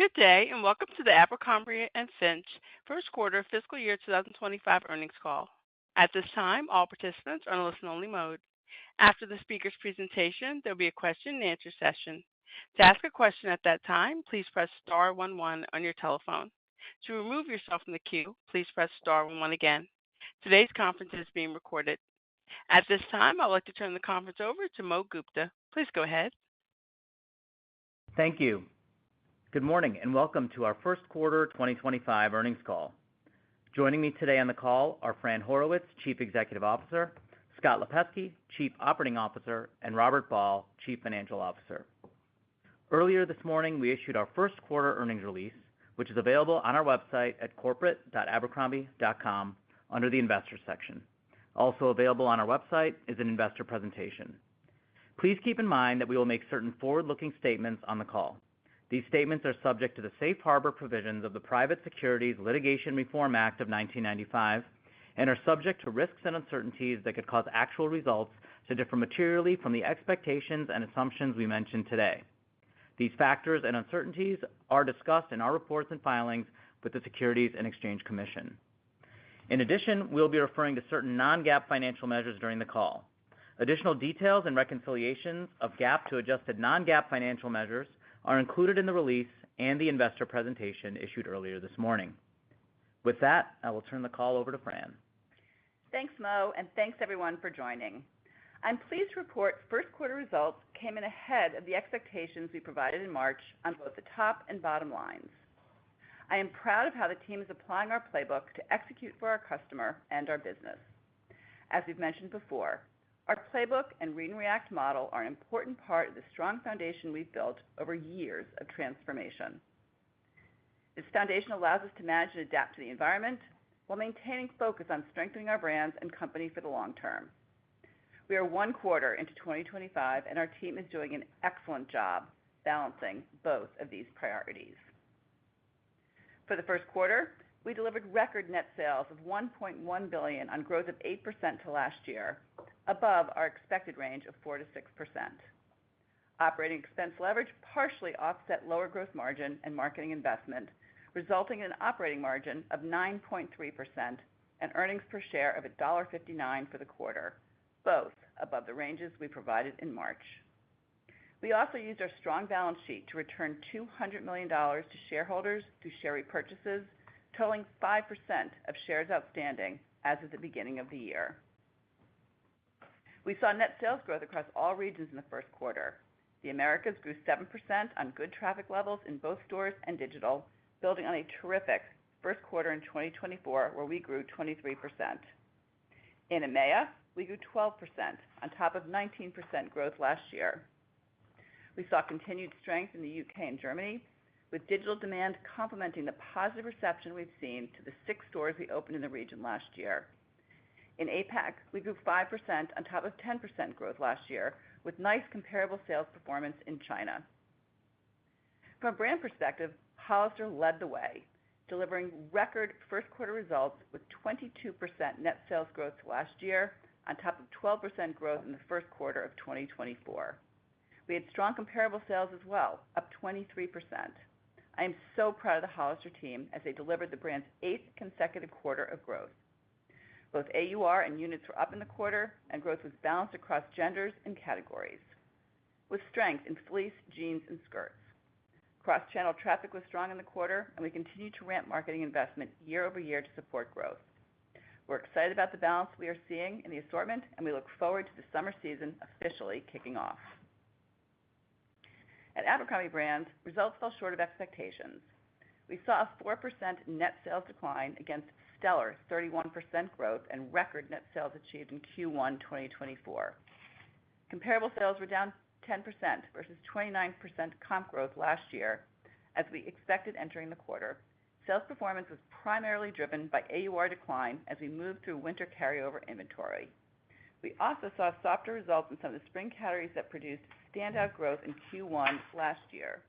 Good day, and welcome to the Abercrombie & Fitch first quarter fiscal year 2025 earnings call. At this time, all participants are in listen-only mode. After the speaker's presentation, there will be a question-and-answer session. To ask a question at that time, please press star 11 on your telephone. To remove yourself from the queue, please press star 11 again. Today's conference is being recorded. At this time, I would like to turn the conference over to Mo Gupta. Please go ahead. Thank you. Good morning and welcome to our first quarter 2025 earnings call. Joining me today on the call are Fran Horowitz, Chief Executive Officer, Scott Lipesky, Chief Operating Officer, and Robert Ball, Chief Financial Officer. Earlier this morning, we issued our first quarter earnings release, which is available on our website at corporate.abercrombie.com under the Investors section. Also available on our website is an investor presentation. Please keep in mind that we will make certain forward-looking statements on the call. These statements are subject to the safe harbor provisions of the Private Securities Litigation Reform Act of 1995 and are subject to risks and uncertainties that could cause actual results to differ materially from the expectations and assumptions we mentioned today. These factors and uncertainties are discussed in our reports and filings with the Securities and Exchange Commission. In addition, we'll be referring to certain non-GAAP financial measures during the call. Additional details and reconciliations of GAAP to adjusted non-GAAP financial measures are included in the release and the investor presentation issued earlier this morning. With that, I will turn the call over to Fran. Thanks, Mo, and thanks everyone for joining. I'm pleased to report first quarter results came in ahead of the expectations we provided in March on both the top and bottom lines. I am proud of how the team is applying our playbook to execute for our customer and our business. As we've mentioned before, our playbook and read and react model are an important part of the strong foundation we've built over years of transformation. This foundation allows us to manage and adapt to the environment while maintaining focus on strengthening our brands and company for the long term. We are one quarter into 2025, and our team is doing an excellent job balancing both of these priorities. For the first quarter, we delivered record net sales of $1.1 billion on growth of 8% to last year, above our expected range of 4% to 6%. Operating expense leverage partially offset lower gross margin and marketing investment, resulting in an operating margin of 9.3% and earnings per share of $1.59 for the quarter, both above the ranges we provided in March. We also used our strong balance sheet to return $200 million to shareholders through share repurchases, totaling 5% of shares outstanding as of the beginning of the year. We saw net sales growth across all regions in the first quarter. The Americas grew 7% on good traffic levels in both stores and digital, building on a terrific first quarter in 2024 where we grew 23%. In EMEA, we grew 12% on top of 19% growth last year. We saw continued strength in the UK and Germany, with digital demand complementing the positive reception we've seen to the 6 stores we opened in the region last year. In APAC, we grew 5% on top of 10% growth last year, with nice comparable sales performance in China. From a brand perspective, Hollister led the way, delivering record first quarter results with 22% net sales growth last year on top of 12% growth in the first quarter of 2024. We had strong comparable sales as well, up 23%. I am so proud of the Hollister team as they delivered the brand's 8th consecutive quarter of growth. Both AUR and units were up in the quarter, and growth was balanced across genders and categories, with strength in fleece, jeans, and skirts. Cross-channel traffic was strong in the quarter, and we continue to ramp marketing investment year over year to support growth. We're excited about the balance we are seeing in the assortment, and we look forward to the summer season officially kicking off. At Abercrombie Brands, results fell short of expectations. We saw a 4% net sales decline against stellar 31% growth and record net sales achieved in Q1 2024. Comparable sales were down 10% versus 29% comp growth last year, as we expected entering the quarter. Sales performance was primarily driven by AUR decline as we moved through winter carryover inventory. We also saw softer results in some of the spring categories that produced standout growth in Q1 last year.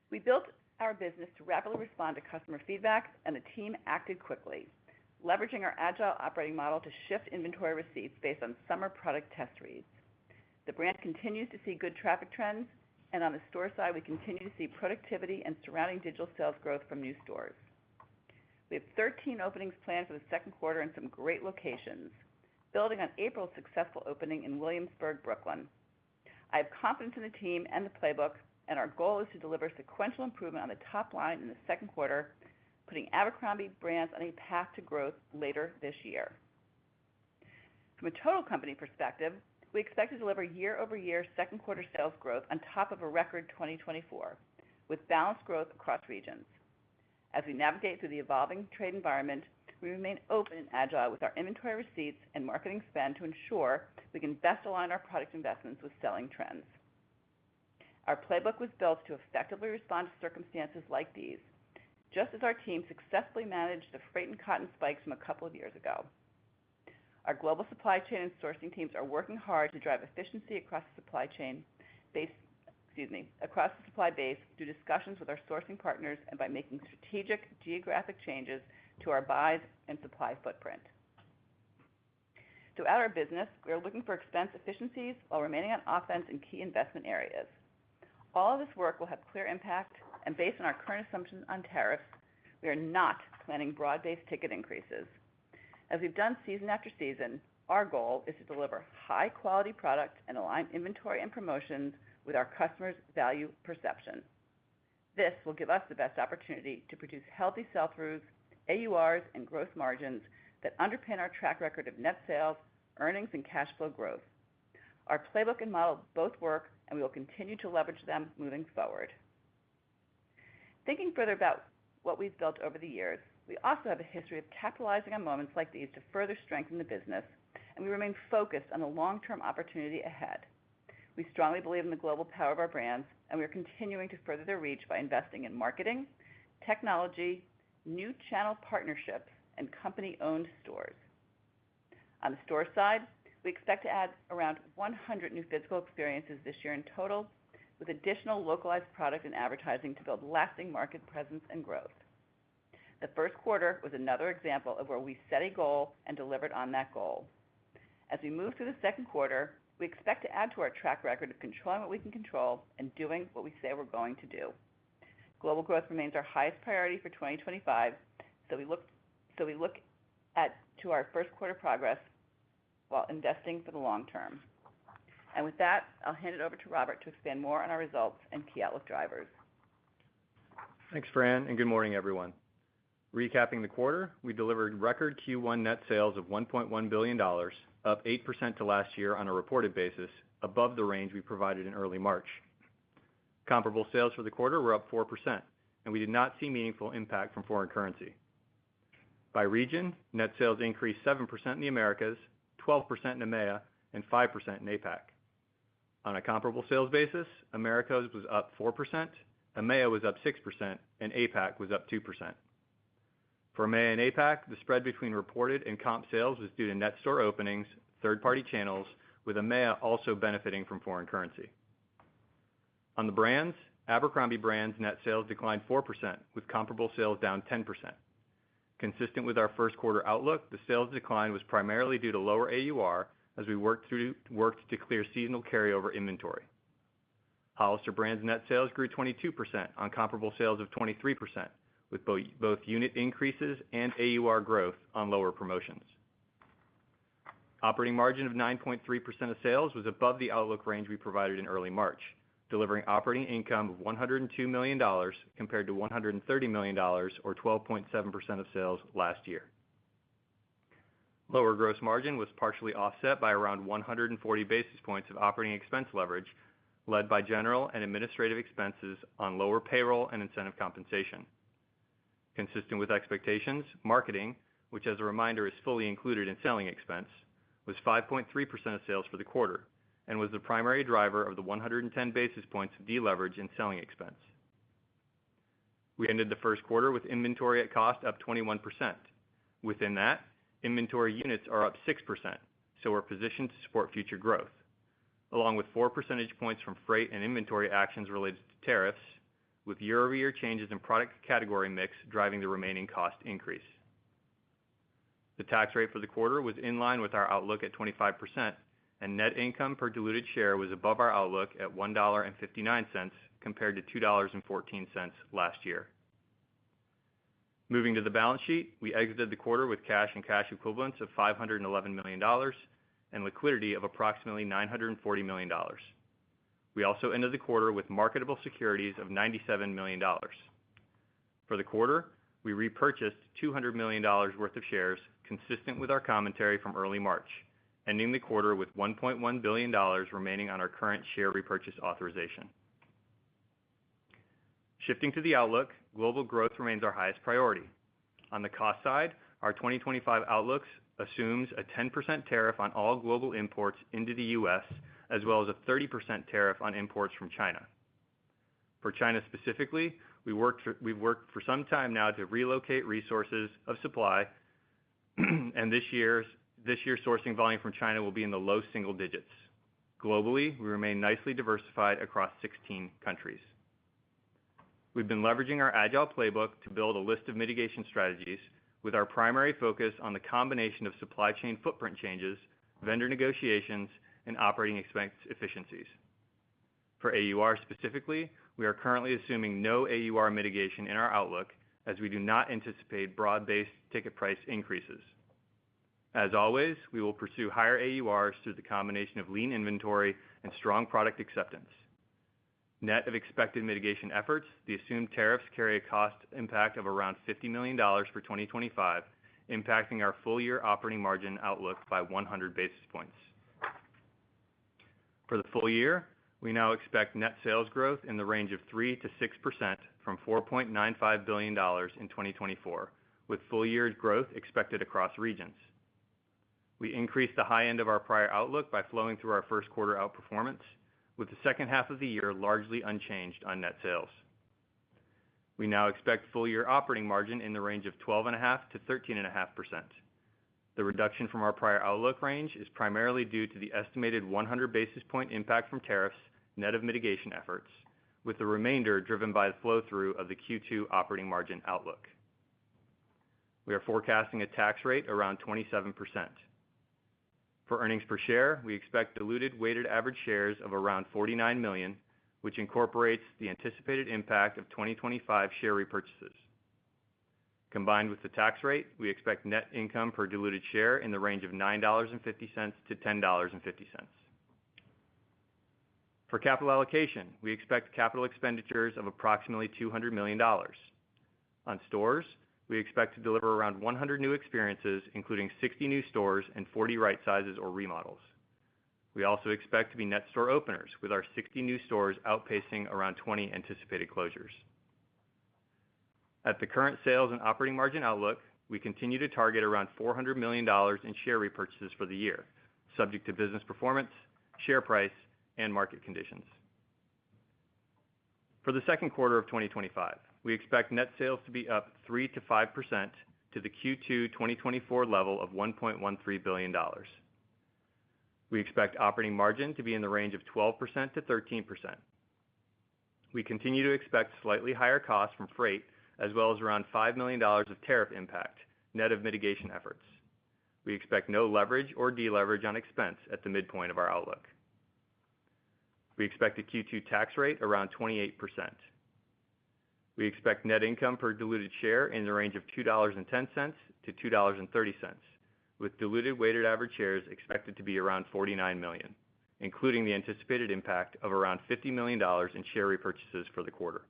We built our business to rapidly respond to customer feedback, and the team acted quickly, leveraging our agile operating model to shift inventory receipts based on summer product test reads. The brand continues to see good traffic trends, And on the store side, we continue to see productivity and surrounding digital sales growth from new stores. We have 13 openings planned for the second quarter in some great locations, building on April's successful opening in Williamsburg, Brooklyn. I have confidence in the team and the playbook, and our goal is to deliver sequential improvement on the top line in the second quarter, putting Abercrombie brands on a path to growth later this year. From a total company perspective, we expect to deliver year-over-year second quarter sales growth on top of a record 2024, with balanced growth across regions. As we navigate through the evolving trade environment, we remain open and agile with our inventory receipts and marketing spend to ensure we can best align our product investments with selling trends. Our playbook was built to effectively respond to circumstances like these, just as our team successfully managed the freight and cotton spikes from a couple of years ago. Our global supply chain and sourcing teams are working hard to drive efficiency across the supply base through discussions with our sourcing partners and by making strategic geographic changes to our buys and supply footprint. Throughout our business, we are looking for expense efficiencies while remaining on offense in key investment areas. All of this work will have clear impact, and based on our current assumptions on tariffs, we are not planning broad-based ticket increases. As we've done season after season, our goal is to deliver high-quality product and align inventory and promotions with our customers' value perception. This will give us the best opportunity to produce healthy sell-throughs, AURs, and gross margins that underpin our track record of net sales, earnings, and cash flow growth. Our playbook and model both work, and we will continue to leverage them moving forward. Thinking further about what we've built over the years, we also have a history of capitalizing on moments like these to further strengthen the business, and we remain focused on the long-term opportunity ahead. We strongly believe in the global power of our brands, and we are continuing to further their reach by investing in marketing, technology, new channel partnerships, and company-owned stores. On the store side, we expect to add around 100 new physical experiences this year in total, with additional localized product and advertising to build lasting market presence and growth. The first quarter was another example of where we set a goal and delivered on that goal. As we move through the second quarter, we expect to add to our track record of controlling what we can control and doing what we say we're going to do. Global growth remains our highest priority for 2025, so we look to our first quarter progress while investing for the long term. And with that, I'll hand it over to Robert to expand more on our results and key outlook drivers. Thanks, Fran, and good morning, everyone. Recapping the quarter, we delivered record Q1 net sales of $1.1 billion, up 8% to last year on a reported basis, above the range we provided in early March. Comparable sales for the quarter were up 4%, and we did not see meaningful impact from foreign currency. By region, net sales increased 7% in the Americas, 12% in EMEA, and 5% in APAC. On a comparable sales basis, Americas was up 4%, EMEA was up 6%, and APAC was up 2%. For EMEA and APAC, the spread between reported and comp sales was due to net store openings, third-party channels, with EMEA also benefiting from foreign currency. On the brands, Abercrombie brands net sales declined 4%, with comparable sales down 10%. Consistent with our first quarter outlook, the sales decline was primarily due to lower AUR as we worked to clear seasonal carryover inventory. Hollister brands net sales grew 22% on comparable sales of 23%, with both unit increases and AUR growth on lower promotions. Operating margin of 9.3% of sales was above the outlook range we provided in early March, delivering operating income of $102 million compared to $130 million, or 12.7% of sales last year. Lower gross margin was partially offset by around 140 basis points of operating expense leverage, led by general and administrative expenses on lower payroll and incentive compensation. Consistent with expectations, marketing, which as a reminder is fully included in selling expense, was 5.3% of sales for the quarter, and was the primary driver of the 110 basis points of deleverage in selling expense. We ended the first quarter with inventory at cost up 21%. Within that, inventory units are up 6%, so we're positioned to support future growth, along with 4 percentage points from freight and inventory actions related to tariffs, with year-over-year changes in product category mix driving the remaining cost increase. The tax rate for the quarter was in line with our outlook at 25%, and net income per diluted share was above our outlook at $1.59 compared to $2.14 last year. Moving to the balance sheet, we exited the quarter with cash and cash equivalents of $511 million and liquidity of approximately $940 million. We also ended the quarter with marketable securities of $97 million. For the quarter, we repurchased $200 million worth of shares, consistent with our commentary from early March, ending the quarter with $1.1 billion remaining on our current share repurchase authorization. Shifting to the outlook, global growth remains our highest priority. On the cost side, our 2025 outlook assumes a 10% tariff on all global imports into the U.S., as well as a 30% tariff on imports from China. For China specifically, we've worked for some time now to relocate resources of supply, and this year's sourcing volume from China will be in the low single digits. Globally, we remain nicely diversified across 16 countries. We've been leveraging our agile playbook to build a list of mitigation strategies, with our primary focus on the combination of supply chain footprint changes, vendor negotiations, and operating expense efficiencies. For AUR specifically, we are currently assuming no AUR mitigation in our outlook, as we do not anticipate broad-based ticket price increases. As always, we will pursue higher AURs through the combination of lean inventory and strong product acceptance. Net of expected mitigation efforts, the assumed tariffs carry a cost impact of around $50 million for 2025, impacting our full-year operating margin outlook by 100 basis points. For the full year, we now expect net sales growth in the range of 3 to 6% from $4.95 billion in 2024, with full-year growth expected across regions. We increased the high end of our prior outlook by flowing through our first quarter outperformance, with the second half of the year largely unchanged on net sales. We now expect full-year operating margin in the range of 12.5% to 13.5%. The reduction from our prior outlook range is primarily due to the estimated 100 basis point impact from tariffs, net of mitigation efforts, with the remainder driven by the flow-through of the Q2 operating margin outlook. We are forecasting a tax rate around 27%. For earnings per share, we expect diluted weighted average shares of around 49 million, which incorporates the anticipated impact of 2025 share repurchases. Combined with the tax rate, we expect net income per diluted share in the range of $9.50 to $10.50. For capital allocation, we expect capital expenditures of approximately $200 million. On stores, we expect to deliver around 100 new experiences, including 60 new stores and 40 right sizes or remodels. We also expect to be net store openers, with our 60 new stores outpacing around 20 anticipated closures. At the current sales and operating margin outlook, we continue to target around $400 million in share repurchases for the year, subject to business performance, share price, and market conditions. For the second quarter of 2025, we expect net sales to be up 3 to 5% to the Q2 2024 level of $1.13 billion. We expect operating margin to be in the range of 12% to 13%. We continue to expect slightly higher costs from freight, as well as around $5 million of tariff impact, net of mitigation efforts. We expect no leverage or deleverage on expense at the midpoint of our outlook. We expect a Q2 tax rate around 28%. We expect net income per diluted share in the range of $2.10 to $2.30, with diluted weighted average shares expected to be around 49 million, including the anticipated impact of around $50 million in share repurchases for the quarter.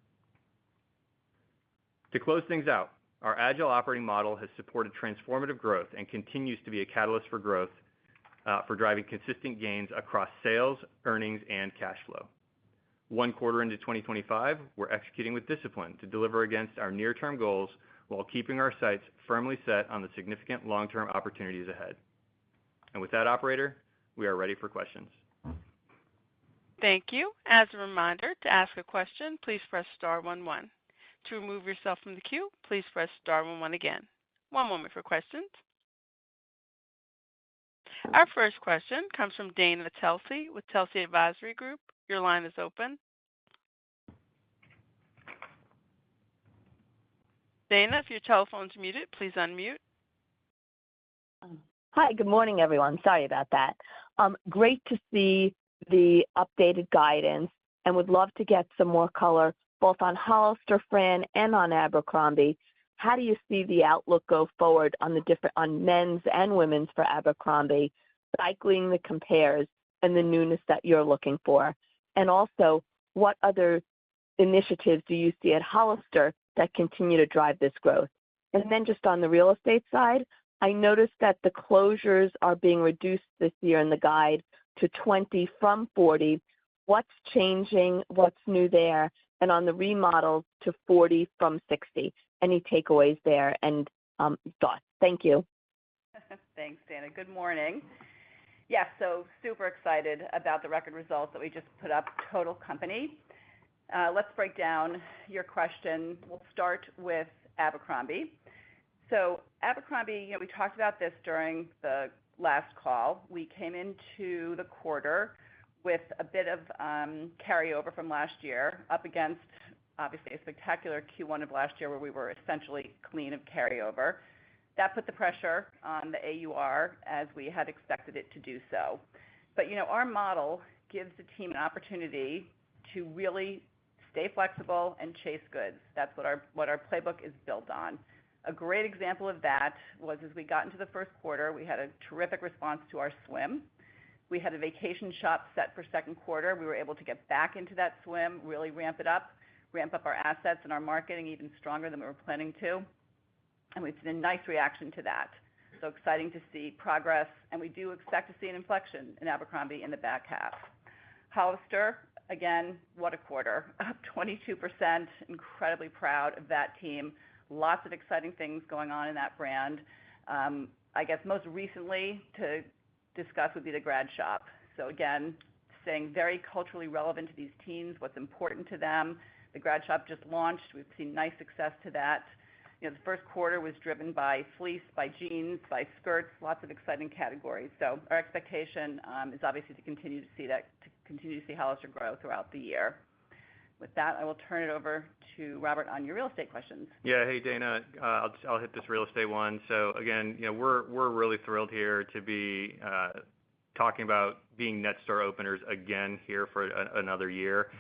To close things out, our agile operating model has supported transformative growth and continues to be a catalyst for growth, for driving consistent gains across sales, earnings, and cash flow. One quarter into 2025, we're executing with discipline to deliver against our near-term goals while keeping our sights firmly set on the significant long-term opportunities ahead. And with that, operator, we are ready for questions. Thank you. As a reminder, to ask a question, please press star 11. To remove yourself from the queue, please press star 11 again. One moment for questions. Our first question comes from Dana Telsey with Telsey Advisory Group. Your line is open. Dana, if your telephone's muted, please unmute. Hi, good morning, everyone. Sorry about that. Great to see the updated guidance, and would love to get some more color both on Hollister, Fran, and on Abercrombie. How do you see the outlook go forward on men's and women's for Abercrombie, cycling the compares and the newness that you're looking for? And also, what other initiatives do you see at Hollister that continue to drive this growth? And then just on the real estate side, I noticed that the closures are being reduced this year in the guide to 20 from 40. What's changing? What's new there? And on the remodels to 40 from 60. Any takeaways there and thoughts? Thank you. Thanks, Dana. Good morning. Yes, so super excited about the record results that we just put up, total company. Let's break down your question. We'll start with Abercrombie. So Abercrombie, we talked about this during the last call. We came into the quarter with a bit of carryover from last year, up against obviously a spectacular Q1 of last year where we were essentially clean of carryover. That put the pressure on the AUR as we had expected it to do so. But our model gives the team an opportunity to really stay flexible and chase goods. That's what our playbook is built on. A great example of that was as we got into the first quarter, we had a terrific response to our swim. We had a vacation shop set for second quarter. We were able to get back into that swim, really ramp up our assets and our marketing even stronger than we were planning to. And we've seen a nice reaction to that. So exciting to see progress, and we do expect to see an inflection in Abercrombie in the back half. Hollister, again, what a quarter, up 22%, incredibly proud of that team. Lots of exciting things going on in that brand. I guess most recently to discuss would be the grad shop. So again, staying very culturally relevant to these teens, what's important to them. The grad shop just launched. We've seen nice success to that. The first quarter was driven by fleece, by jeans, by skirts, lots of exciting categories. So our expectation is obviously to continue to see Hollister grow throughout the year. With that, I will turn it over to Robert on your real estate questions. Yeah, hey Dana, I'll hit this real estate one. So again, we're really thrilled here to be talking about being net store openers again here for another year.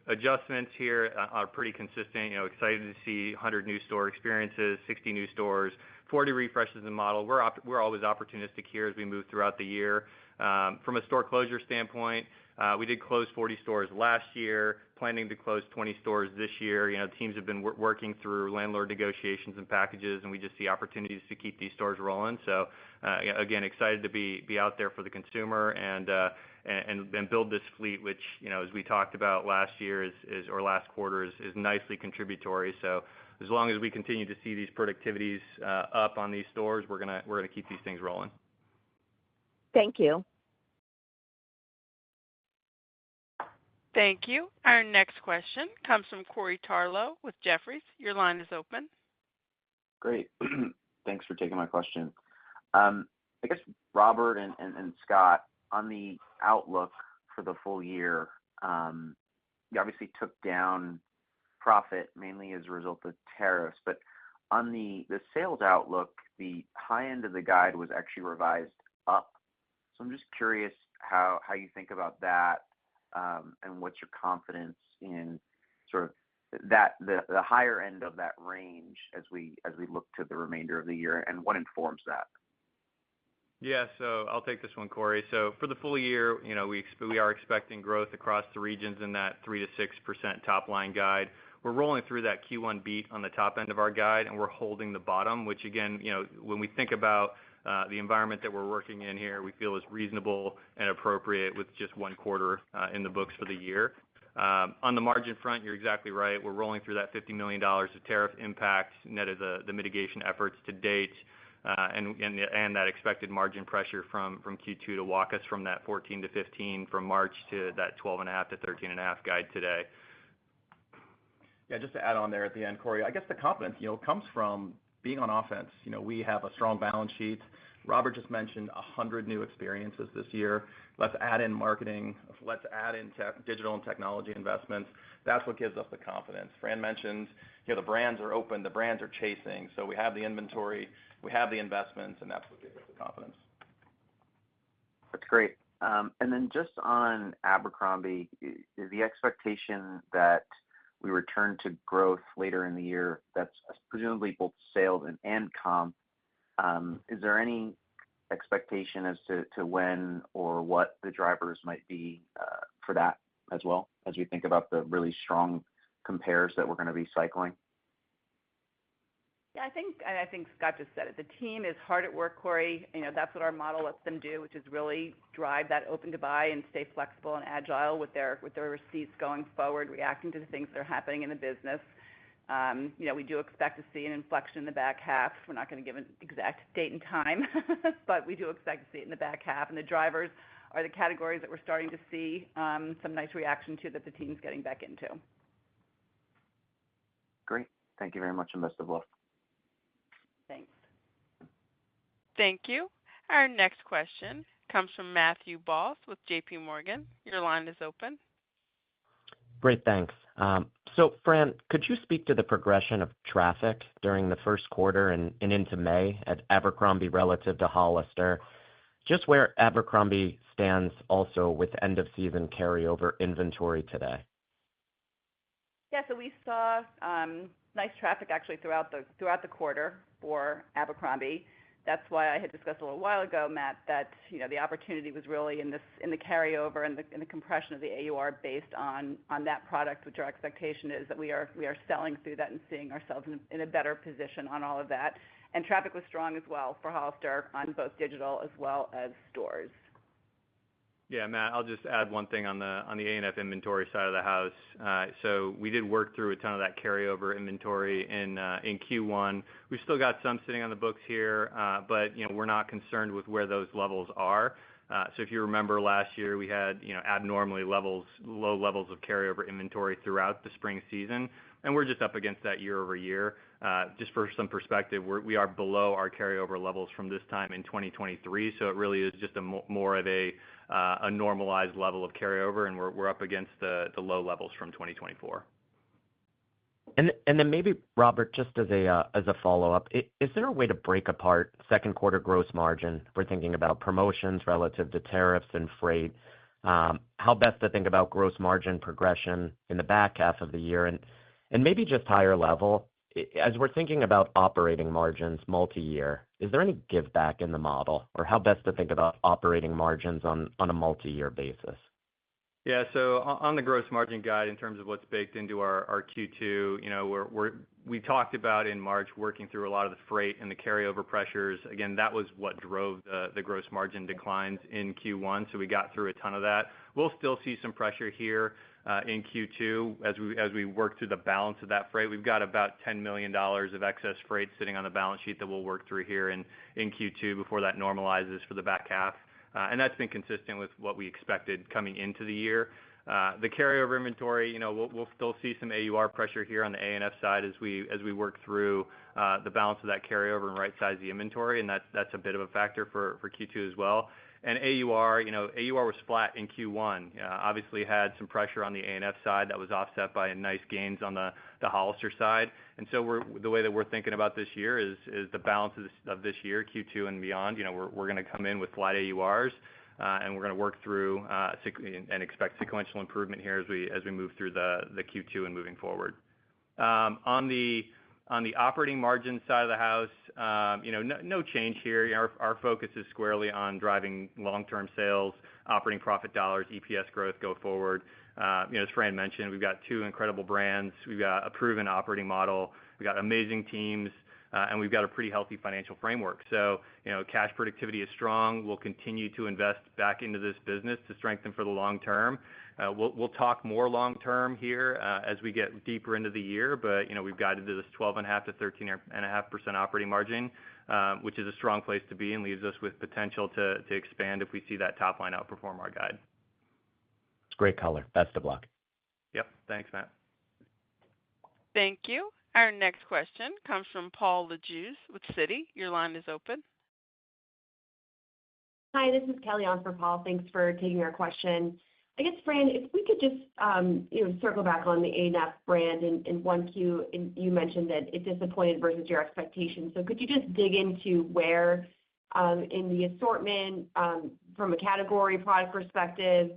Adjustments here are pretty consistent. Excited to see 100 new store experiences, 60 new stores, 40 refreshes in the model. We're always opportunistic here as we move throughout the year. From a store closure standpoint, we did close 40 stores last year, planning to close 20 stores this year. Teams have been working through landlord negotiations and packages, and we just see opportunities to keep these stores rolling. So, again, excited to be out there for the consumer and build this fleet, which, as we talked about last year or last quarter is nicely contributory. So as long as we continue to see these productivities up on these stores, we're gonna keep these things rolling. Thank you. Thank you. Our next question comes from Cory Tarlow with Jefferies. Your line is open. Great. Thanks for taking my question. I guess Robert and Scott, on the outlook for the full year, you obviously took down profit mainly as a result of tariffs, but on the sales outlook, the high end of the guide was actually revised up. So I'm just curious how you think about that, and what's your confidence in sort of that the higher end of that range as we look to the remainder of the year, and what informs that? Yeah, so I'll take this one, Cory. So for the full year, we are expecting growth across the regions in that 3 to 6% top line guide. We're rolling through that Q1 beat on the top end of our guide, and we're holding the bottom, which again, when we think about the environment that we're working in here, we feel is reasonable and appropriate with just one quarter in the books for the year. On the margin front, you're exactly right. We're rolling through that $50 million of tariff impact net of the mitigation efforts to date, and that expected margin pressure from Q2 to walk us from that 14 to 15 from March to that 12.5 to 13.5 guide today. Yeah, just to add on there at the end, Cory, I guess the confidence, comes from being on offense. We have a strong balance sheet. Robert just mentioned 100 new experiences this year. Let's add in marketing. Let's add in digital and technology investments. That's what gives us the confidence. Fran mentioned, the brands are open, the brands are chasing. So we have the inventory, we have the investments, and that's what gives us the confidence. That's great. And then just on Abercrombie, is the expectation that we return to growth later in the year? That's presumably both sales and comp. Is there any expectation as to when or what the drivers might be for that as well, as we think about the really strong compares that we're going to be cycling? Yeah, I think Scott just said it. The team is hard at work, Cory. That's what our model lets them do, which is really drive that open to buy and stay flexible and agile with their receipts going forward, reacting to the things that are happening in the business. We do expect to see an inflection in the back half. We're not going to give an exact date and time, but we do expect to see it in the back half. And the drivers are the categories that we're starting to see some nice reaction to that the team's getting back into. Great. Thank you very much, and best of luck. Thanks. Thank you. Our next question comes from Matthew Boss with JPMorgan. Your line is open. Great, thanks. So, Fran, could you speak to the progression of traffic during the first quarter and into May at Abercrombie relative to Hollister? Just where Abercrombie stands also with end-of-season carryover inventory today. Yeah, so we saw nice traffic actually throughout the quarter for Abercrombie. That's why I had discussed a little while ago, Matt, that the opportunity was really in the carryover and the compression of the AUR based on that product, which our expectation is that we are selling through that and seeing ourselves in a better position on all of that. And traffic was strong as well for Hollister on both digital as well as stores. Yeah, Matt, I'll just add one thing on the ANF inventory side of the house. So we did work through a ton of that carryover inventory in Q1. We've still got some sitting on the books here, but we're not concerned with where those levels are. So if you remember last year, we had abnormally low levels of carryover inventory throughout the spring season, and we're just up against that year over year. Just for some perspective, we are below our carryover levels from this time in 2023, so it really is just more of a normalized level of carryover, and we're up against the low levels from 2024. And then maybe, Robert, just as a follow-up, is there a way to break apart second quarter gross margin? We're thinking about promotions relative to tariffs and freight. How best to think about gross margin progression in the back half of the year? And maybe just higher level, as we're thinking about operating margins multi-year, is there any give back in the model? Or how best to think about operating margins on a multi-year basis? Yeah, so on the gross margin guide, in terms of what's baked into our Q2, we talked about in March working through a lot of the freight and the carryover pressures. Again, that was what drove the gross margin declines in Q1, so we got through a ton of that. We'll still see some pressure here in Q2 as we work through the balance of that freight. We've got about $10 million of excess freight sitting on the balance sheet that we'll work through here in Q2 before that normalizes for the back half. And that's been consistent with what we expected coming into the year. The carryover inventory, we'll still see some AUR pressure here on the ANF side as we work through the balance of that carryover and right-size the inventory, and that's a bit of a factor for Q2 as well. And AUR was flat in Q1. Obviously had some pressure on the ANF side that was offset by nice gains on the Hollister side. And so the way that we're thinking about this year is the balance of this year, Q2 and beyond. We're going to come in with flat AURs, and we're going to work through and expect sequential improvement here as we move through the Q2 and moving forward. On the operating margin side of the house, no change here. Our focus is squarely on driving long-term sales, operating profit dollars, EPS growth go forward. As Fran mentioned, we've got two incredible brands. We've got a proven operating model. We've got amazing teams, and we've got a pretty healthy financial framework. So, cash productivity is strong. We'll continue to invest back into this business to strengthen for the long term. We'll talk more long term here as we get deeper into the year, but we've guided to this 12.5% to 13.5% operating margin, which is a strong place to be and leaves us with potential to expand if we see that top line outperform our guide. It's great color. Best of luck. Yep. Thanks, Matt. Thank you. Our next question comes from Paul Lejuez with Citi. Your line is open. Hi, this is Kelly on for Paul. Thanks for taking our question. I guess, Fran, if we could just circle back on the ANF brand in 1Q, and you mentioned that it disappointed versus your expectations. So could you just dig into where in the assortment from a category product perspective,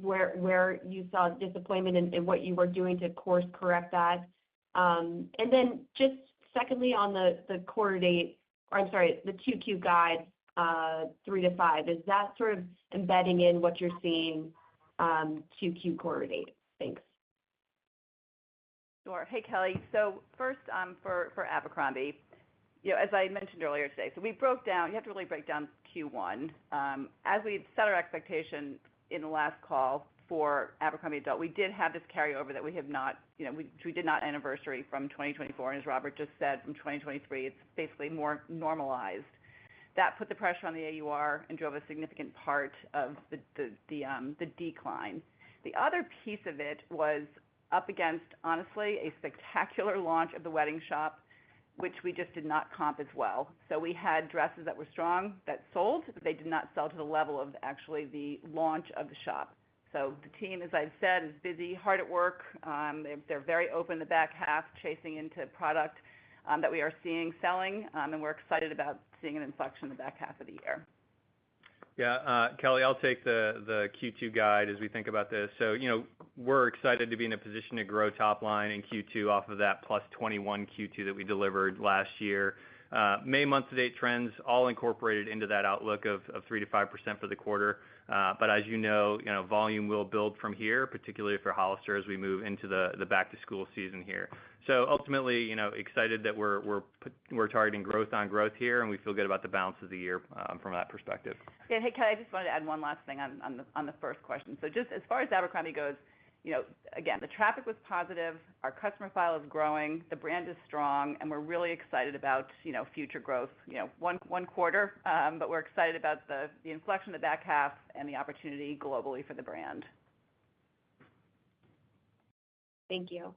where you saw disappointment and what you were doing to course correct that. And then just secondly, on the quarter date, or I'm sorry, the 2Q guide, 3-5, is that sort of embedding in what you're seeing 2Q quarter date? Thanks. Sure. Hey, Kelly. So first, for Abercrombie, as I mentioned earlier today, so we broke down. You have to really break down Q1. As we set our expectation in the last call for Abercrombie Adult, we did have this carryover that we have not, we did not anniversary from 2024, and as Robert just said, from 2023, it's basically more normalized. That put the pressure on the AUR and drove a significant part of the decline. The other piece of it was up against, honestly, a spectacular launch of the wedding shop, which we just did not comp as well. So we had dresses that were strong, that sold, but they did not sell to the level of actually the launch of the shop. So the team, as I've said, is busy, hard at work. They're very open the back half, chasing into product that we are seeing selling, and we're excited about seeing an inflection in the back half of the year. Yeah, Kelly, I'll take the Q2 guide as we think about this. So, we're excited to be in a position to grow top line in Q2 off of that plus 21 Q2 that we delivered last year. May month-to-date trends all incorporated into that outlook of 3-5% for the quarter. But as you know, volume will build from here, particularly for Hollister as we move into the back-to-school season here. So ultimately, excited that we're targeting growth on growth here, and we feel good about the balance of the year from that perspective. Yeah, hey, Kelly, I just wanted to add one last thing on the first question. So just as far as Abercrombie goes, again, the traffic was positive, our customer file is growing, the brand is strong, and we're really excited about, future growth. One quarter, but we're excited about the inflection in the back half and the opportunity globally for the brand. Thank you.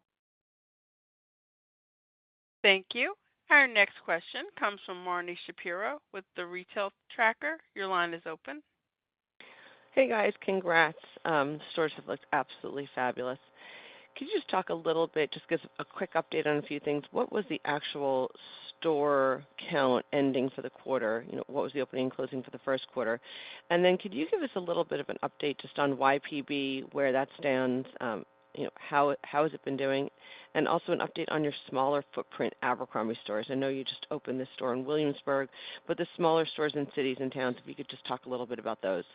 Thank you. Our next question comes from Marni Shapiro with The Retail Tracker. Your line is open. Hey guys, congrats. Stores have looked absolutely fabulous. Could you just talk a little bit, just give a quick update on a few things? What was the actual store count ending for the quarter? What was the opening and closing for the first quarter? And then could you give us a little bit of an update just on YPB, where that stands? How has it been doing? And also an update on your smaller footprint Abercrombie stores. I know you just opened this store in Williamsburg, but the smaller stores in cities and towns, if you could just talk a little bit about those.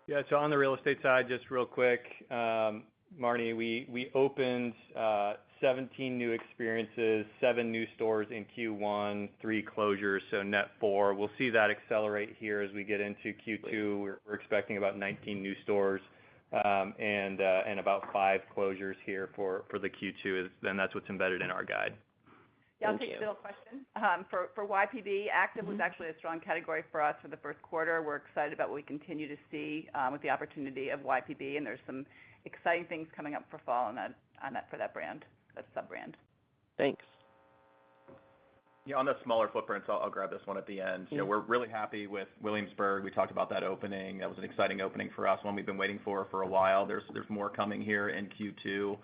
Yeah, so on the real estate side, just real quick, Marni, we opened 17 new experiences, 7 new stores in Q1, 3 closures, so net 4. We'll see that accelerate here as we get into Q2. We're expecting about 19 new stores and about 5 closures here for the Q2, and that's what's embedded in our guide. Yeah, I'll take the middle question. For YPB, active was actually a strong category for us for the first quarter. We're excited about what we continue to see with the opportunity of YPB, and there's some exciting things coming up for fall for that brand, that sub-brand. Thanks. Yeah, on the smaller footprints, I'll grab this one at the end. We're really happy with Williamsburg. We talked about that opening. That was an exciting opening for us, one we've been waiting for a while. There's more coming here in Q2.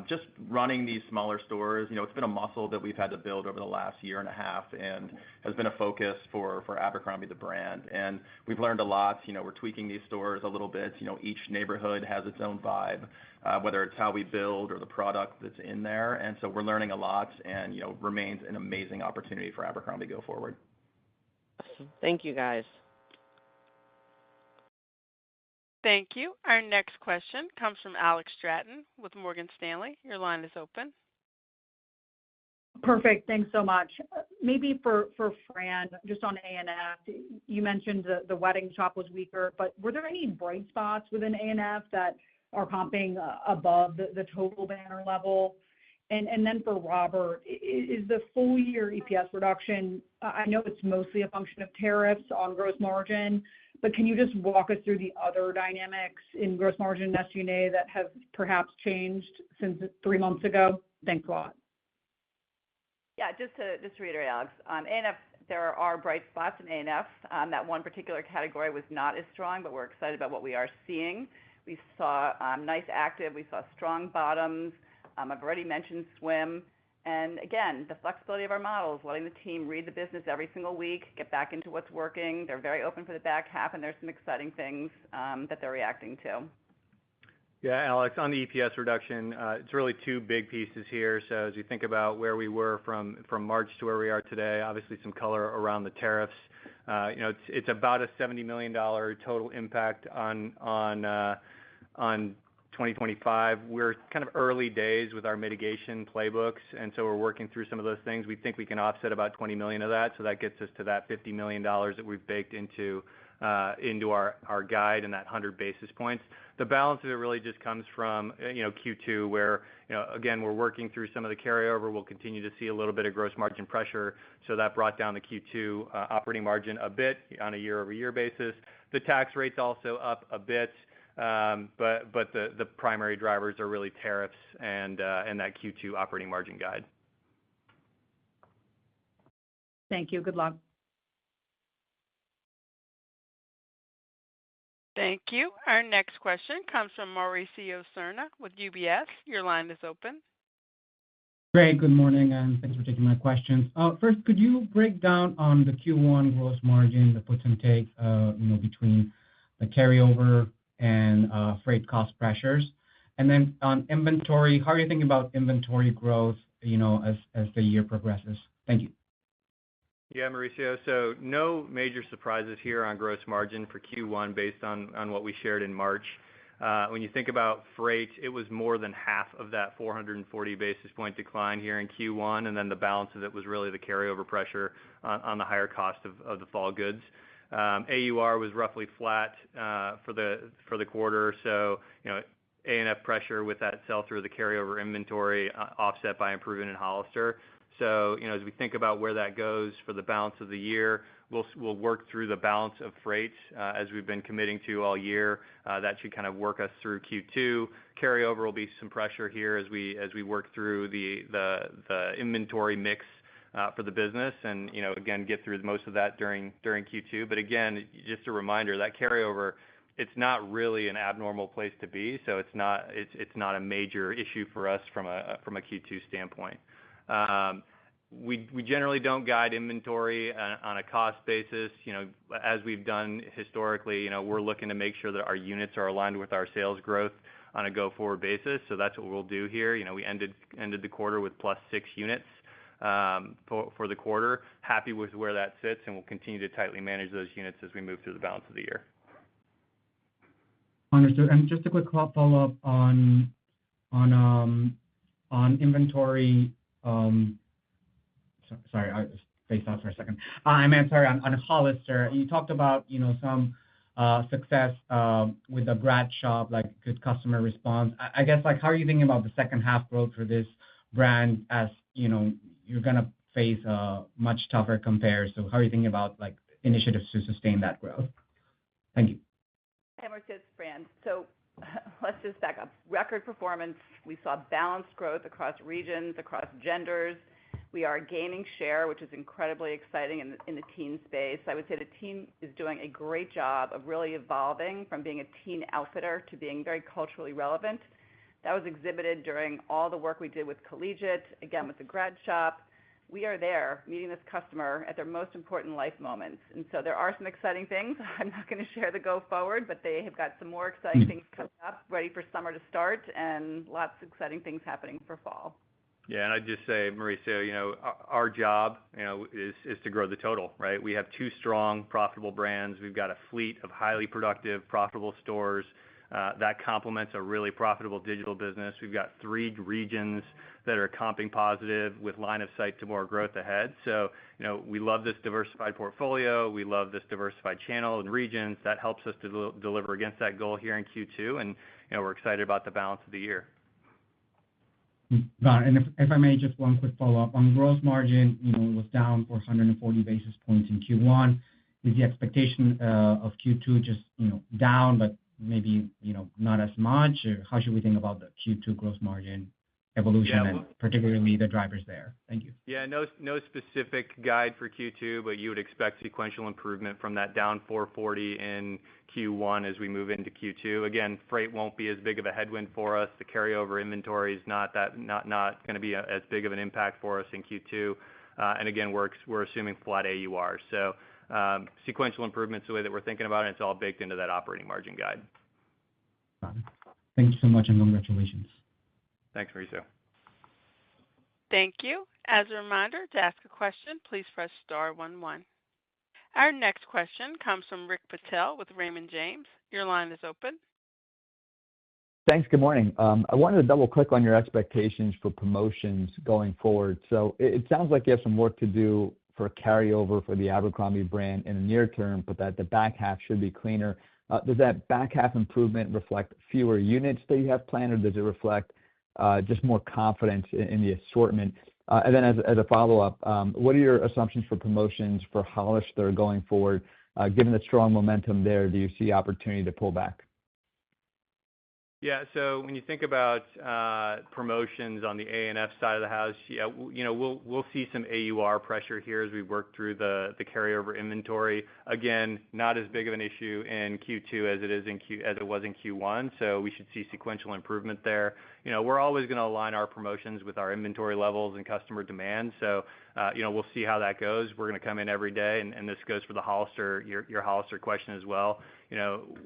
Just running these smaller stores, it's been a muscle that we've had to build over the last year and a half and has been a focus for Abercrombie, the brand. And we've learned a lot. We're tweaking these stores a little bit. Each neighborhood has its own vibe, whether it's how we build or the product that's in there. And so we're learning a lot and, remains an amazing opportunity for Abercrombie to go forward. Awesome. Thank you, guys. Thank you. Our next question comes from Alex Stratton with Morgan Stanley. Your line is open. Perfect. Thanks so much. Maybe for Fran, just on ANF, you mentioned the wedding shop was weaker, but were there any bright spots within ANF that are comping above the total banner level? And then for Robert, is the full year EPS reduction, I know it's mostly a function of tariffs on gross margin, but can you just walk us through the other dynamics in gross margin and SG&A that have perhaps changed since 3 months ago? Thanks a lot. Yeah, just to reiterate, Alex, ANF, there are bright spots in ANF. That one particular category was not as strong, but we're excited about what we are seeing. We saw nice active. We saw strong bottoms. I've already mentioned swim. And again, the flexibility of our models, letting the team read the business every single week, get back into what's working. They're very open for the back half, and there's some exciting things that they're reacting to. Yeah, Alex, on the EPS reduction, it's really two big pieces here. So as you think about where we were from March to where we are today, obviously some color around the tariffs. It's about a $70 million total impact on 2025. We're kind of early days with our mitigation playbooks, and so we're working through some of those things. We think we can offset about $20 million of that, so that gets us to that $50 million that we've baked into our guide and that 100 basis points. The balance of it really just comes from Q2, where again we're working through some of the carryover. We'll continue to see a little bit of gross margin pressure, so that brought down the Q2 operating margin a bit on a year-over-year basis. The tax rate's also up a bit, but the primary drivers are really tariffs and that Q2 operating margin guide. Thank you. Good luck. Thank you. Our next question comes from Mauricio Serna with UBS. Your line is open. Great. Good morning, and thanks for taking my questions. First, could you break down on the Q1 gross margin, the puts and takes, between the carryover and freight cost pressures? And then on inventory, how are you thinking about inventory growth, as the year progresses? Thank you. Yeah, Mauricio. So no major surprises here on gross margin for Q1 based on what we shared in March. When you think about freight, it was more than half of that 440 basis point decline here in Q1, and then the balance of it was really the carryover pressure on the higher cost of the fall goods. AUR was roughly flat for the quarter, so ANF pressure with that sell-through of the carryover inventory offset by improvement in Hollister. So, as we think about where that goes for the balance of the year, we'll work through the balance of freight as we've been committing to all year. That should kind of work us through Q2. Carryover will be some pressure here as we work through the inventory mix for the business, and again get through most of that during Q2. But again, just a reminder that carryover, it's not really an abnormal place to be, so it's not a major issue for us from a Q2 standpoint. We generally don't guide inventory on a cost basis. As we've done historically, we're looking to make sure that our units are aligned with our sales growth on a go-forward basis. So that's what we'll do here. We ended the quarter with +6 units for the quarter. Happy with where that sits, and we'll continue to tightly manage those units as we move through the balance of the year. Understood. And just a quick follow-up on inventory. Sorry, I just spaced out for a second. I meant, sorry, on Hollister. You talked about, some success with the grad shop, like good customer response. I guess, how are you thinking about the second half growth for this brand as, you're going to face a much tougher compare? So how are you thinking about, initiatives to sustain that growth? Thank you. Hey, Mauricio, it's Fran. So let's just back up. Record performance. We saw balanced growth across regions, across genders. We are gaining share, which is incredibly exciting in the teen space. I would say the team is doing a great job of really evolving from being a teen outfitter to being very culturally relevant. That was exhibited during all the work we did with Collegiate, again with the grad shop. We are there meeting this customer at their most important life moments. And so there are some exciting things. I'm not going to share the go forward, but they have got some more exciting things coming up, ready for summer to start, and lots of exciting things happening for fall. Yeah, and I'd just say, Mauricio, our job, is to grow the total, right? We have 2 strong, profitable brands. We've got a fleet of highly productive, profitable stores that complements a really profitable digital business. We've got 3 regions that are comping positive with line of sight to more growth ahead. So, we love this diversified portfolio. We love this diversified channel and regions. That helps us to deliver against that goal here in Q2, and we're excited about the balance of the year. Got it. And if I may, just one quick follow-up. On gross margin, it was down 440 basis points in Q1. Is the expectation of Q2 just, down, but maybe, not as much? Or how should we think about the Q2 gross margin evolution and particularly the drivers there? Thank you. Yeah, no specific guide for Q2, but you would expect sequential improvement from that down 440 in Q1 as we move into Q2. Again, freight won't be as big of a headwind for us. The carryover inventory is not going to be as big of an impact for us in Q2. And again, we're assuming flat AUR. So sequential improvements, the way that we're thinking about it, it's all baked into that operating margin guide. Got it. Thank you so much, and congratulations. Thanks, Mauricio. Thank you. As a reminder, to ask a question, please press star 11. Our next question comes from Rick Patel with Raymond James. Your line is open. Thanks. Good morning. I wanted to double-click on your expectations for promotions going forward. So it sounds like you have some work to do for a carryover for the Abercrombie brand in the near term, but that the back half should be cleaner. Does that back half improvement reflect fewer units that you have planned, or does it reflect just more confidence in the assortment? And then as a follow-up, what are your assumptions for promotions for Hollister going forward? Given the strong momentum there, do you see opportunity to pull back? Yeah, so when you think about promotions on the ANF side of the house, we'll see some AUR pressure here as we work through the carryover inventory. Again, not as big of an issue in Q2 as it was in Q1, so we should see sequential improvement there. We're always going to align our promotions with our inventory levels and customer demand, so we'll see how that goes. We're going to come in every day, and this goes for the Hollister, your Hollister question as well.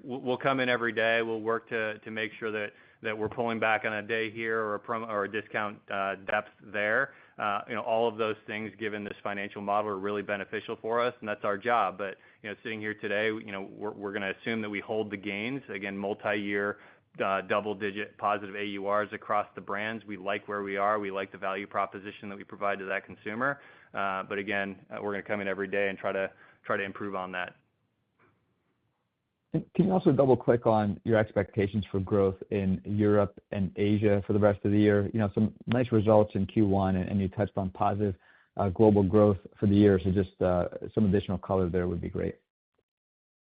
We'll come in every day. We'll work to make sure that we're pulling back on a day here or a discount depth there. All of those things, given this financial model, are really beneficial for us, and that's our job. But sitting here today, we're going to assume that we hold the gains. Again, multi-year double-digit positive AURs across the brands. We like where we are. We like the value proposition that we provide to that consumer. But again, we're going to come in every day and try to improve on that. Can you also double-click on your expectations for growth in Europe and Asia for the rest of the year? Some nice results in Q1, and you touched on positive global growth for the year. So just some additional color there would be great.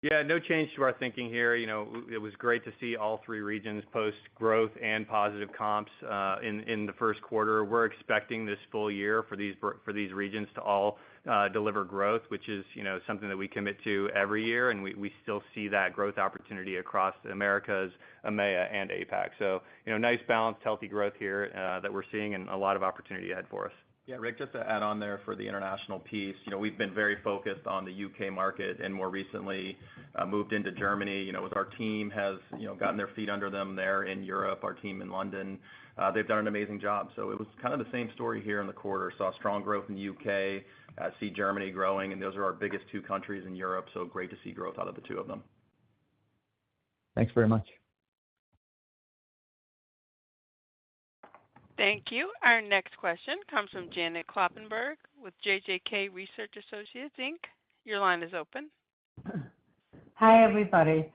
Yeah, no change to our thinking here. It was great to see all three regions post growth and positive comps in the first quarter. We're expecting this full year for these regions to all deliver growth, which is something that we commit to every year, and we still see that growth opportunity across the Americas, EMEA, and APAC. So nice balanced, healthy growth here that we're seeing, and a lot of opportunity ahead for us. Yeah, Rick, just to add on there for the international piece, we've been very focused on the UK market and more recently moved into Germany. As our team has gotten their feet under them there in Europe, our team in London, they've done an amazing job. So it was kind of the same story here in the quarter. Saw strong growth in the UK, see Germany growing, and those are our biggest two countries in Europe. So great to see growth out of the two of them. Thanks very much. Thank you. Our next question comes from Janet Kloppenburg with JJK Research Associates, Inc. Your line is open. Hi, everybody.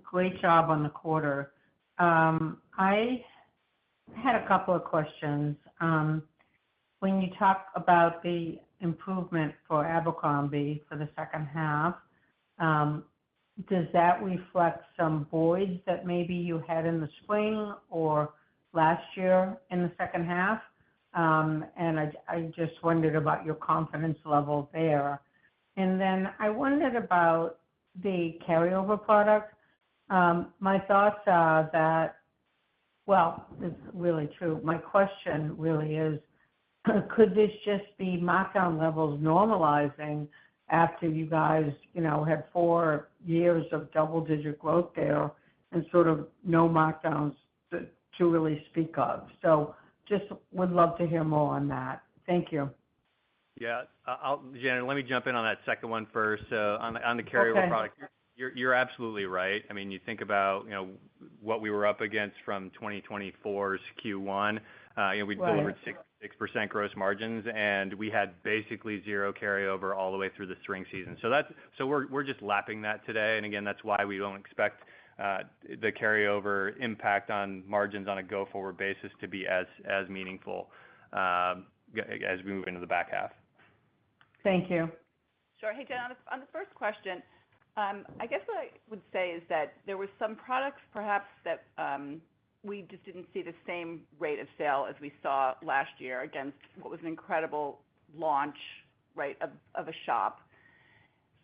Great job on the quarter. I had a couple of questions. When you talk about the improvement for Abercrombie for the second half, does that reflect some voids that maybe you had in the spring or last year in the second half? And I just wondered about your confidence level there. And then I wondered about the carryover product. My thoughts are that, well, it's really true. My question really is, could this just be markdown levels normalizing after you guys, had 4 years of double-digit growth there and sort of no markdowns to really speak of? So just would love to hear more on that. Thank you. Yeah, Janet, let me jump in on that second one first. So on the carryover product, you're absolutely right. I mean, you think about what we were up against from 2024's Q1. We delivered 6% gross margins, and we had basically zero carryover all the way through the spring season. So we're just lapping that today, and again, that's why we don't expect the carryover impact on margins on a go-forward basis to be as meaningful as we move into the back half. Thank you. Sure. Hey, Jen, on the first question, I guess what I would say is that there were some products perhaps that we just didn't see the same rate of sale as we saw last year against what was an incredible launch, right, of a shop.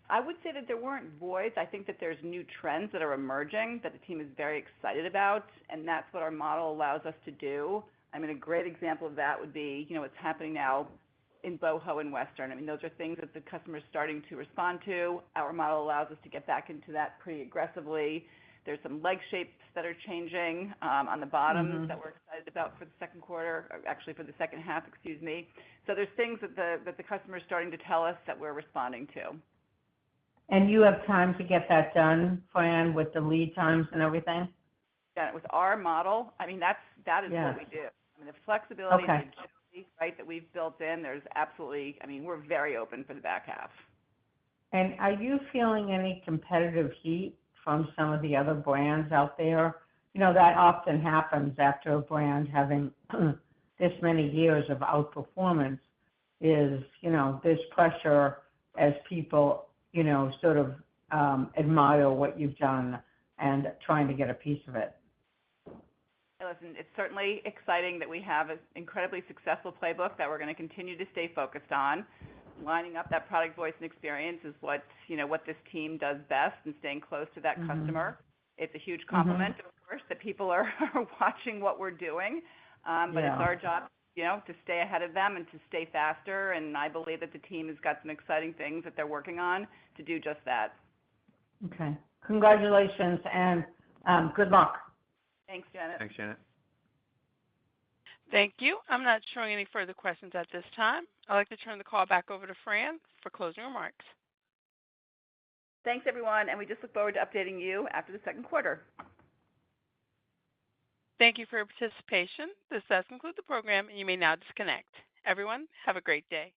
I would say that there weren't voids. I think that there's new trends that are emerging that the team is very excited about, and that's what our model allows us to do. I mean, a great example of that would be, what's happening now in boho and Western. I mean, those are things that the customer is starting to respond to. Our model allows us to get back into that pretty aggressively. There's some leg shapes that are changing on the bottoms that we're excited about for the second quarter, or actually for the second half, excuse me. So there's things that the customer is starting to tell us that we're responding to. And you have time to get that done, Fran, with the lead times and everything? Yeah, with our model, I mean, that is what we do. I mean, the flexibility and agility, right, that we've built in, there's absolutely, I mean, we're very open for the back half. And are you feeling any competitive heat from some of the other brands out there? That often happens after a brand having this many years of outperformance is, this pressure as people, sort of admire what you've done and trying to get a piece of it. Listen, it's certainly exciting that we have an incredibly successful playbook that we're going to continue to stay focused on. Lining up that product voice and experience is what this team does best, and staying close to that customer. It's a huge compliment, of course, that people are watching what we're doing, but it's our job, to stay ahead of them and to stay faster. And I believe that the team has got some exciting things that they're working on to do just that. Okay. Congratulations and good luck. Thanks, Janet. Thanks, Janet. Thank you. I'm not showing any further questions at this time. I'd like to turn the call back over to Fran for closing remarks. Thanks, everyone, and we just look forward to updating you after the second quarter. Thank you for your participation. This does conclude the program, and you may now disconnect. Everyone, have a great day.